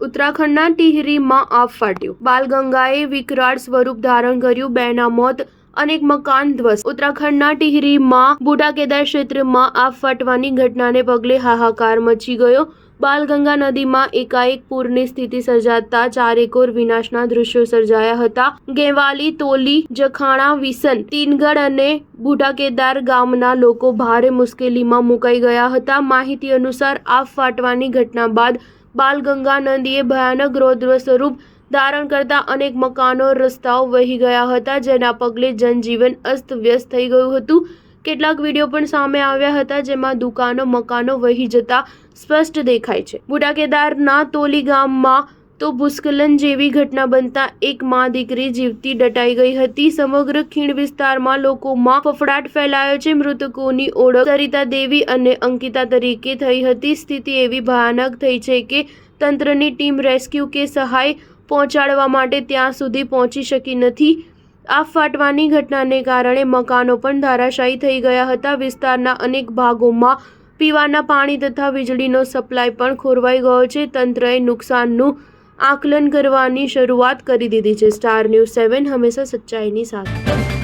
ઉત્તરાખંડના ટિહરીમાં આગ ફાટ્યું. બાલગંગાએ વિકરાળ સ્વરૂપ ધારણ કર્યું. 2ના મોત, અનેક મકાન ધ્વસ્ત. ઉત્તરાખંડના ટિહરીમાં બુઢા કેદાર ક્ષેત્રમાં આગ ફાટવાની ઘટનાને પગલે હાહાકાર મચી ગયો. બાલગંગા નદીમાં એકાએક પૂરની સ્થિતિ સર્જાતા ચારેકોર વિનાશના દૃશ્યો સર્જાયા હતા. ગેવાલી, તોલી, જખાણા, વિસન, તીનગઢ અને બુઢા કેદાર ગામના લોકો ભારે મુશ્કેલીમાં મુકાઈ ગયા હતા. માહિતી અનુસાર આગ ફાટવાની ઘટના બાદ બાલગંગા નદીએ ભયાનક રૌદ્ર સ્વરૂપ ધારણ કરતા અનેક મકાનો, રસ્તાઓ વહી ગયા હતા, જેના પગલે જનજીવન અસ્તવ્યસ્ત થઈ ગયું હતું. કેટલાક વિડીયો પણ સામે આવ્યા હતા, જેમાં દુકાનો, મકાનો વહી જતા સ્પષ્ટ દેખાય છે. બુઢા કેદારના તોલી ગામમાં તો ભૂસ્ખલન જેવી ઘટના બનતા એક માં દીકરી જીવતી દટાઈ ગઈ હતી. સમગ્ર ખીણ વિસ્તારમાં લોકોમાં ફફડાટ ફેલાયો છે. મૃતકોની ઓળખ સરિતા દેવી અને અંકિતા તરીકે થઈ હતી. સ્થિતિ એવી ભયાનક થઈ છે કે તંત્રની ટીમ રેસ્ક્યુ કે સહાય પહોંચાડવા માટે ત્યાં સુધી પહોંચી શકી નથી. આગ ફાટવાની ઘટનાને કારણે મકાનો પણ ધરાશાયી થઈ ગયા હતા. વિસ્તારના અનેક ભાગોમાં પીવાના પાણી તથા વીજળીનો સપ્લાય પણ ખોરવાઈ ગયો છે. તંત્રએ નુકસાનનું આકલન કરવાની શરૂઆત કરી દીધી છે. સ્ટાર ન્યૂઝ 7 હંમેશા સચ્ચાઈની સાથે.